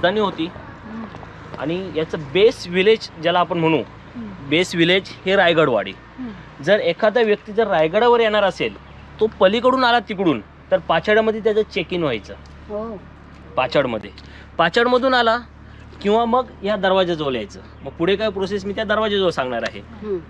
राजधानी होती आणि याचं बेस विलेज ज्याला आपण म्हणू, बेस विलेज हे रायगडवाडी. जर एखादा व्यक्ती जर रायगडावर येणार असेल, तो पलीकडून आला तिकडून, तर पाचाड्यामध्ये त्याचं चेक इन व्हायचं. पाचाडमधून आला किंवा मग या दरवाजाजवळ यायचं. मग पुढे काय प्रोसेस मी त्या दरवाजाजवळ सांगणार आहे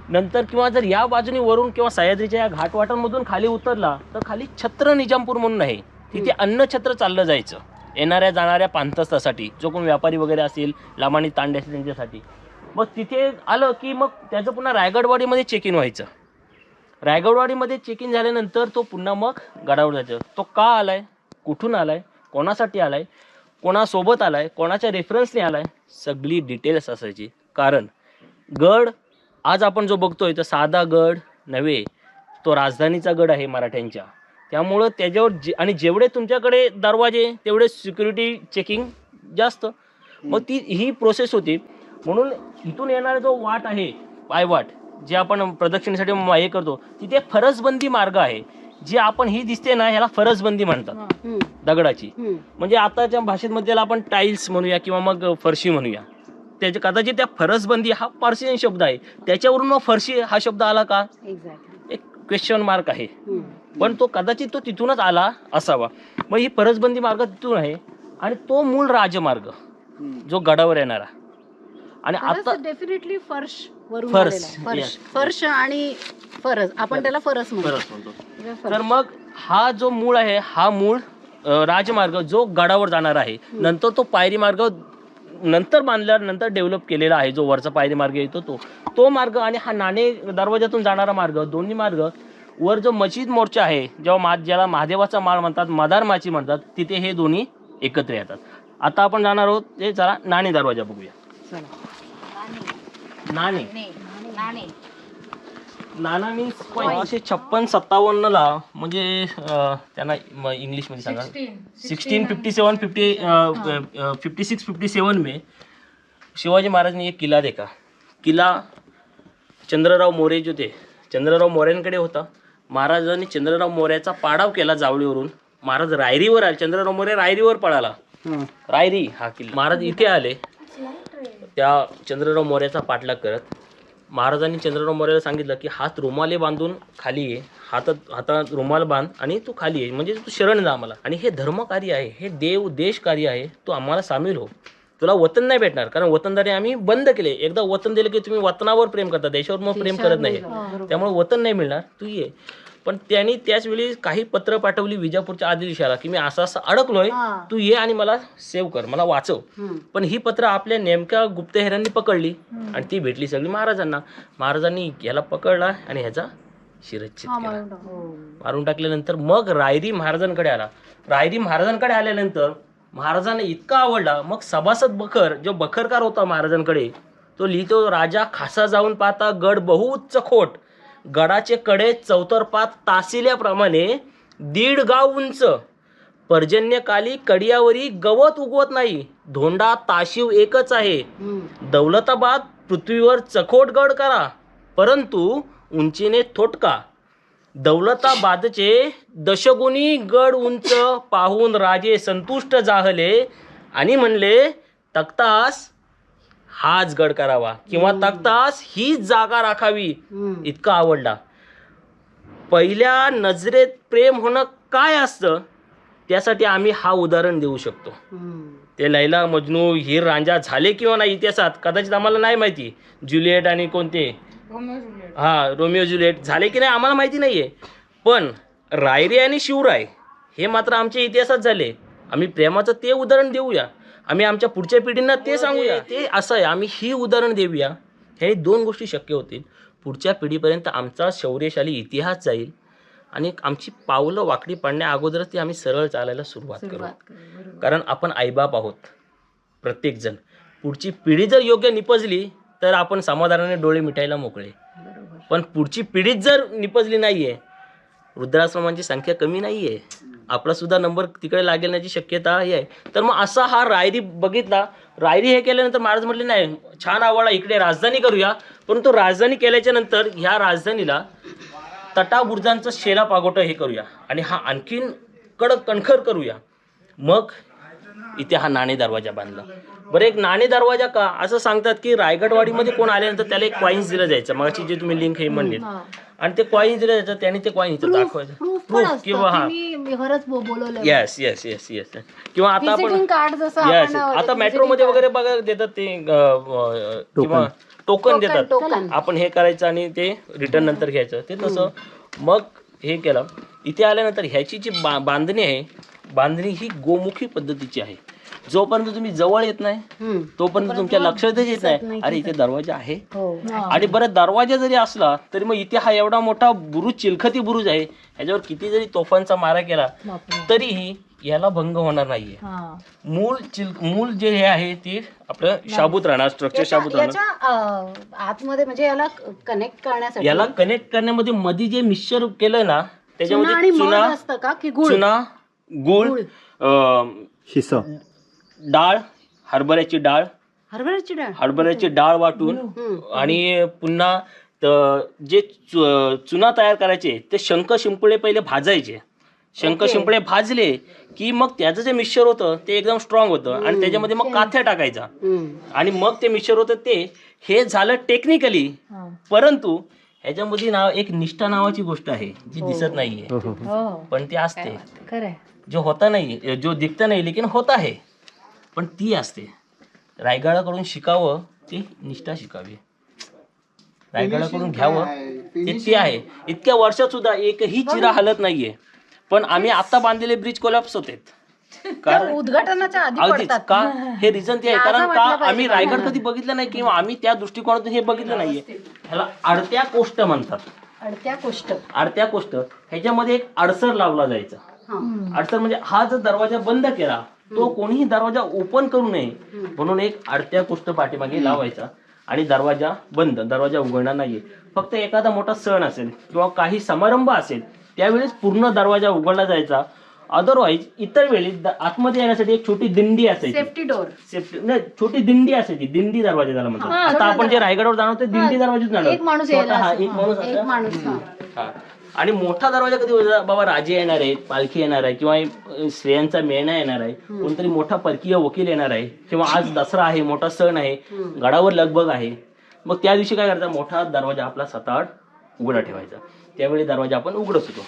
नंतर. किंवा जर या बाजूने वरून किंवा सह्याद्रीच्या या घाटवाटांमधून खाली उतरला तर खाली छत्र निजामपूर म्हणून आहे, तिथे अन्न छत्र चाललं जायचं येणाऱ्या जाणाऱ्या पांथस्तासाठी, जो कोण व्यापारी वगैरे असेल, लामाणी तांडे असेल त्यांच्यासाठी. मग तिथे आलं की मग त्याचं पुन्हा रायगडवाडीमध्ये चेक इन व्हायचं. रायगडवाडीमध्ये चेक इन झाल्यानंतर तो पुन्हा मग गडावर जायचं. तो का आलाय, कुठून आलाय, कोणासाठी आलाय, कोणासोबत आलाय, कोणाच्या रेफरन्सने आलाय, सगळी डिटेल्स असायची. कारण गड आज आपण जो बघतोय तो साधा गड नव्हे, तो राजधानीचा गड आहे मराठ्यांच्या. त्यामुळं त्याच्यावर आणि जेवढे तुमच्याकडे दरवाजे तेवढे सिक्युरिटी चेकिंग जास्त. मग ही प्रोसेस होती. म्हणून इथून येणारा जो वाट आहे, पायवाट जे आपण प्रदक्षिणेसाठी हे करतो, तिथे फरसबंदी मार्ग आहे. जी आपण ही दिसते ना, ह्याला फरसबंदी म्हणतात दगडाची. म्हणजे आताच्या भाषेमध्ये त्याला आपण टाईल्स म्हणूया किंवा मग फरशी म्हणूया. त्याच्या कदाचित त्या फरसबंदी हा पार्शियन शब्द आहे, त्याच्यावरून मग फरशी हा शब्द आला का, एक क्वेश्चन मार्क आहे. पण तो कदाचित तो तिथूनच आला असावा. मग ही फरसबंदी मार्ग तिथून आहे आणि तो मूळ राजमार्ग जो गडावर येणारा. आणि आता डेफिनेटली फर्श आणि फरस, आपण त्याला फरस म्हणतो. तर मग हा जो मूळ आहे, हा मूळ राजमार्ग जो गडावर जाणार आहे. नंतर तो पायरी मार्ग नंतर बांधल्यानंतर डेव्हलप केलेला आहे, जो वरचा पायरी मार्ग येतो तो मार्ग आणि हा नाणे दरवाजातून जाणारा मार्ग, दोन्ही मार्ग. वर जो मस्जिद मोर्चा आहे, जेव्हा ज्याला महादेवाचा माळ म्हणतात, मदार माची म्हणतात, तिथे हे दोन्ही एकत्र येतात. आता आपण जाणार आहोत ते जरा नाणे दरवाजा बघूया. नाणे नाना मीन्स 1856-57 ला, म्हणजे त्यांना इंग्लिशमध्ये सांगा, 1657 में शिवाजी महाराजांनी एक किल्ला देखा. किल्ला चंद्रराव मोरे जो ते चंद्रराव मोऱ्यांकडे होता. महाराजांनी चंद्रराव मोऱ्याचा पाडाव केला जावळीवरून. महाराज रायरीवर आले, चंद्रराव मोरे रायरीवर पळाला. रायरी हा किल्ला. महाराज इथे आले त्या चंद्रराव मोऱ्याचा पाठलाग करत. महाराजांनी चंद्रराव मोऱ्याला सांगितलं की हात रुमाले बांधून खाली ये, हातात रुमाल बांध आणि तू खाली ये, म्हणजे तू शरण जा आम्हाला. आणि हे धर्मकार्य आहे, हे देश कार्य आहे, तू आम्हाला सामील हो. तुला वतन नाही भेटणार, कारण वतनदारी आम्ही बंद केले. एकदा वतन दिलं की तुम्ही वतनावर प्रेम करता, देशावर मग प्रेम करत नाही, त्यामुळे वतन नाही मिळणार, तू ये. पण त्यांनी त्याच वेळी काही पत्र पाठवली विजापूरच्या आदिलशाला की मी असं अडकलोय, तू ये आणि मला सेव्ह कर, मला वाचव. पण ही पत्र आपल्या नेमक्या गुप्तहेरांनी पकडली आणि ती भेटली सगळी महाराजांना. महाराजांनी याला पकडला आणि ह्याचा शिरच्छेद केला, मारून टाकल्यानंतर मग रायरी महाराजांकडे आला. रायरी महाराजांकडे आल्यानंतर महाराजांना इतका आवडला. मग सभासद बखर जो बखरकार होता महाराजांकडे, तो लिहितो, राजा खासा जाऊन पाहता गड बहुउच्च खोट, गडाचे कडे चौतरपात तासिल्याप्रमाणे 1.5 गाव उंच, पर्जन्यकाली कडियावरी गवत उगवत नाही, धोंडा ताशिव एकच आहे. दौलताबाद पृथ्वीवर चखोट गड करा, परंतु उंचीने थोटका. दौलताबादचे दशगुणी गड उंच पाहून राजे संतुष्ट जाहले आणि म्हणले तख्तास हाच गड करावा किंवा तख्तास हीच जागा राखावी. इतका आवडला. पहिल्या नजरेत प्रेम होणं काय असतं त्यासाठी आम्ही हा उदाहरण देऊ शकतो. ते लैला मजनू हीर रांझा झाले किंवा नाही इतिहासात कदाचित आम्हाला नाही माहिती. ज्युलिएट आणि कोणते रोमिओ ज्युलिएट झाले की नाही आम्हाला माहिती नाहीये. पण रायरी आणि शिवराय हे मात्र आमच्या इतिहासात झाले. आम्ही प्रेमाचं ते उदाहरण देऊया, आम्ही आमच्या पुढच्या पिढींना ते सांगूया. ते असं आहे, आम्ही ही उदाहरण देऊया. हे 2 गोष्टी शक्य होतील. पुढच्या पिढीपर्यंत आमचा शौर्यशाली इतिहास जाईल आणि आमची पावलं वाकडी पडण्या अगोदरच ती आम्ही सरळ चालायला सुरुवात करू. कारण आपण आईबाप आहोत प्रत्येकजण. पुढची पिढी जर योग्य निपजली तर आपण समाधानाने डोळे मिटायला मोकळे. पण पुढची पिढीच जर निपजली नाहीये, वृद्धाश्रमांची संख्या कमी नाहीये, आपला सुद्धा नंबर तिकडे लागण्याची शक्यता आहे. तर मग असा हा रायरी बघितला. रायरी हे केल्यानंतर महाराज म्हटले नाही छान आवडला, इकडे राजधानी करूया. परंतु राजधानी केल्याच्या नंतर ह्या राजधानीला तटाबुर्जांचं शेला पागोटं हे करूया आणि हा आणखीन कडक कणखर करूया. मग इथे हा नाणे दरवाजा बांधला. बरं, एक नाणे दरवाजा का असं सांगतात की रायगडवाडीमध्ये कोण आल्यानंतर त्याला एक कॉईन्स दिलं जायचं. मगाची जे तुम्ही लिंक हे म्हणले, आणि ते कॉईन्स दिलं जायचं, त्याने ते कॉईन इथं दाखवायचं. प्रूफ किंवा हा मी खरंच बोलवलं. Yes yes yes yes. किंवा आता आपण कार्ड जसं येस आता मेट्रो मध्ये वगैरे बघायला देतात ते किंवा टोकन देतात. आपण हे करायचं आणि ते रिटर्न नंतर घ्यायचं. ते तसं मग हे केलं. इथे आल्यानंतर ह्याची जी बांधणी आहे, बांधणी ही गोमुखी पद्धतीची आहे. जोपर्यंत तुम्ही जवळ येत नाही तोपर्यंत तुमच्या लक्षातच येत नाही अरे इथे दरवाजा आहे. आणि बरं, दरवाजा जरी असला तरी मग इथे हा एवढा मोठा बुरुज, चिलखती बुरुज आहे, ह्याच्यावर किती जरी तोफांचा मारा केला तरीही याला भंग होणार नाहीये. मूळ जे हे आहे ते आपलं शाबूत राहणार, स्ट्रक्चर शाबूत राहणार. आतमध्ये म्हणजे याला कनेक्ट करण्यासाठी, याला कनेक्ट करण्यामध्ये मध्ये जे मिक्सचर केलंय ना त्याच्यामध्ये चुना, गुळ, डाळ, हरभऱ्याची डाळ वाटून आणि पुन्हा जे चुना तयार करायचे ते शंख शिंपळे पहिले भाजायचे. शंख शिंपळे भाजले की मग त्याचं जे मिक्सचर होतं ते एकदम स्ट्रॉंग होतं आणि त्याच्यामध्ये मग काथ्या टाकायचा आणि मग ते मिक्सचर होतं ते. हे झालं टेक्निकली, परंतु ह्याच्यामध्ये एक निष्ठा नावाची गोष्ट आहे जी दिसत नाहीये पण ती असते. जो होता नाही, जो दिखता नाही लेकिन होता है, पण ती असते. रायगडाकडून शिकावं ती निष्ठा शिकावी, रायगडाकडून घ्यावं ते आहे. इतक्या वर्षात सुद्धा एकही चिरा हलत नाहीये. पण आम्ही आता बांधलेले ब्रिज कोलॅप्स होते कारण उद्घाटनाच्या अगदीच का हे रिझन ते आहे. कारण का आम्ही रायगड कधी बघितलं नाही किंवा आम्ही त्या दृष्टिकोनातून हे बघितलं नाहीये. ह्याला अडत्या कोष्ट म्हणतात. अडत्या कोष्ट ह्याच्यामध्ये एक अडसर लावला जायचा. अडसर म्हणजे हा जर दरवाजा बंद केला तो कोणीही दरवाजा ओपन करू नये म्हणून एक अडत्या कोष्ट पाठीमागे लावायचा आणि दरवाजा बंद, दरवाजा उघडणार नाहीये. फक्त एखादा मोठा सण असेल किंवा काही समारंभ असेल त्यावेळेस पूर्ण दरवाजा उघडला जायचा. अदरवाईज इतर वेळी आतमध्ये येण्यासाठी एक छोटी दिंडी असायची, सेफ्टी नाही, छोटी दिंडी असायची. दिंडी दरवाजा त्याला म्हणतात. आता आपण जे रायगडावर जाणवतो दिंडी दरवाजाच जाणवतो. एक माणूस आणि मोठा दरवाजा कधी होता बाबा, राजे येणार आहेत, पालखी येणार आहे किंवा स्त्रियांचा मेळा येणार आहे, कोणतरी मोठा परकीय वकील येणार आहे किंवा आज दसरा आहे, मोठा सण आहे, गडावर लगबग आहे. मग त्या दिवशी काय करायचा, मोठा दरवाजा आपला 7-8 उघडा ठेवायचा. त्यावेळी दरवाजा आपण उघडत होतो.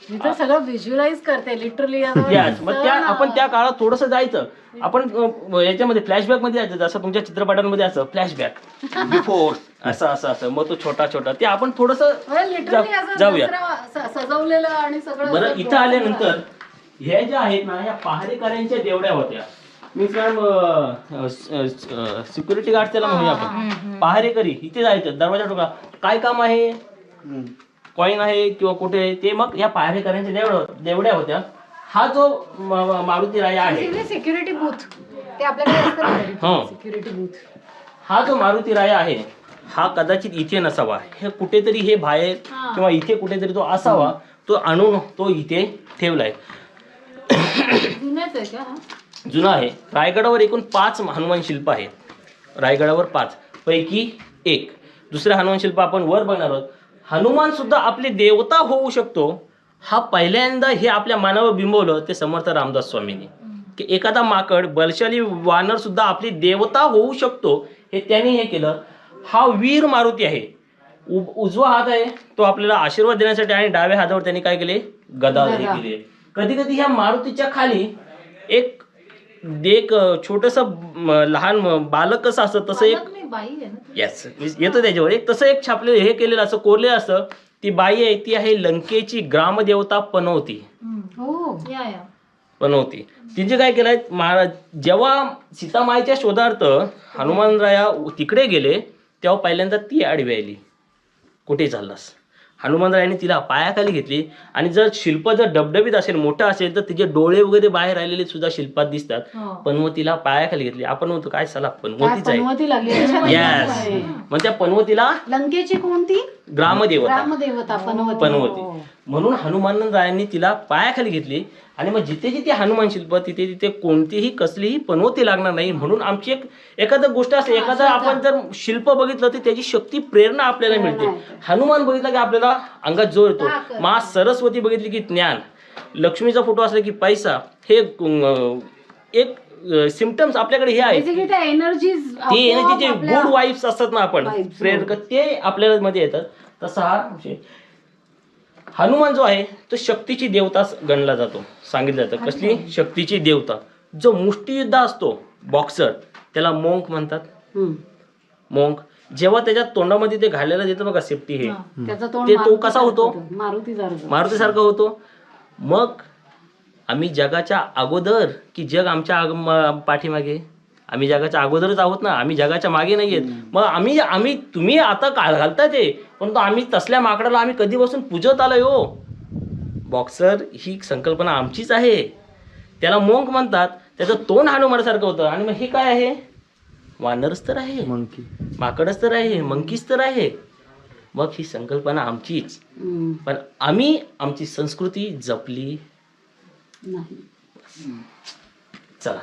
मी सगळं व्हिज्युअलाइज करते लिटरली. मग आपण त्या काळात थोडंसं जायचं. आपण याच्यामध्ये फ्लॅशबॅक मध्ये जायचं, जसं तुमच्या चित्रपटांमध्ये असं फ्लॅशबॅक बिफोर असं मग तो छोटा ते आपण थोडंसं जाऊया. सजवलेलं आणि सगळं. बरं, इथं आल्यानंतर हे ज्या आहेत ना या पहारेकऱ्यांच्या देवड्या होत्या. मी सिक्युरिटी गार्ड त्याला म्हणूया आपण. पहारेकरी इथे जायचं, दरवाजा ठोका, काय काम आहे, कॉईन आहे किंवा कुठे ते, मग या पहारेकऱ्यांच्या देवड्या होत्या. हा जो मारुती राया आहे, सिक्युरिटी बूथ ते आपल्याकडे सिक्युरिटी बूथ, हा जो मारुती राया आहे हा कदाचित इथे नसावा, हे कुठेतरी हे बाहेर किंवा इथे कुठेतरी तो असावा. तो आणून तो इथे ठेवलाय. जुना आहे. रायगडावर एकूण 5 हनुमान शिल्प आहेत. रायगडावर 5 पैकी एक. दुसरं हनुमान शिल्प आपण वर बघणार आहोत. हनुमान सुद्धा आपले देवता होऊ शकतो. हा पहिल्यांदा हे आपल्या मानव बिंबवलं ते समर्थ रामदास स्वामींनी, की एखादा माकड, बलशाली वानर सुद्धा आपली देवता होऊ शकतो, हे त्यांनी हे केलं. हा वीर मारुती आहे. उजवा हात आहे तो आपल्याला आशीर्वाद देण्यासाठी आणि डाव्या हातावर त्यांनी काय केले, गदा हे केली. कधी कधी ह्या मारुतीच्या खाली एक छोटस लहान बालक कसं असतं तसं एक येस येतं त्याच्यावर एक तसं एक छापलेलं हे केलेलं असं कोरलेलं असतं. ती बाई आहे ती आहे लंकेची ग्रामदेवता पनवती. पनवती तिचे काय केलंय, महाराज जेव्हा सीतामाईच्या शोधार्थ हनुमानराया तिकडे गेले तेव्हा पहिल्यांदा ती आडवी आली, कुठे चाललास. हनुमानरायाने तिला पायाखाली घेतली आणि जर शिल्प जर डबडबीत असेल, मोठं असेल तर तिचे डोळे वगैरे बाहेर आलेले सुद्धा शिल्पात दिसतात. पनवतीला पायाखाली घेतली. आपण म्हणतो काय सला पनवतीच आहे. येस, मग त्या पनवतीला लंकेची कोणती ग्रामदेवता पनवती म्हणून हनुमानरायांनी तिला पायाखाली घेतली. आणि मग जिथे जिथे हनुमान शिल्प तिथे तिथे कोणतीही कसलीही पनवती लागणार नाही. म्हणून आमची एखादं गोष्ट असते, एखादं आपण जर शिल्प बघितलं तर त्याची शक्ती, प्रेरणा आपल्याला मिळते. हनुमान बघितला की आपल्याला अंगात जोर येतो. मा सरस्वती बघितली की ज्ञान, लक्ष्मीचा फोटो असला की पैसा. हे एक सिम्पटम्स आपल्याकडे हे आहेत. बेसिकली त्या एनर्जीज ते एनर्जी जे गुड वाईब्स असतात ना आपण प्रेयर ते आपल्याला मध्ये येतात. तसा हा विषय. हनुमान जो आहे तो शक्तीची देवता गणला जातो. सांगितलं जातं कसली शक्तीची देवता. जो मुष्टियुद्ध असतो बॉक्सर त्याला मोंक म्हणतात. मोंक जेव्हा त्याच्या तोंडामध्ये ते घालायला देतं बघा सेफ्टी हे त्याचा तोंड ते तो कसा होतो मारुतीसारखा होतो. मग आम्ही जगाच्या अगोदर की जग आमच्या पाठीमागे. आम्ही जगाच्या अगोदरच आहोत ना. आम्ही जगाच्या मागे नाही आहेत. मग आम्ही तुम्ही आता घालता ते परंतु आम्ही तसल्या माकडाला आम्ही कधीपासून पूजत आलोय हो. बॉक्सर ही संकल्पना आमचीच आहे. त्याला मोंक म्हणतात. त्याचं तोंड हनुमानासारखं होतं. आणि मग हे काय आहे वानरच तर आहे माकडच तर आहे मंकीच तर आहे. मग ही संकल्पना आमचीच पण आम्ही आमची संस्कृती जपली नाही. चला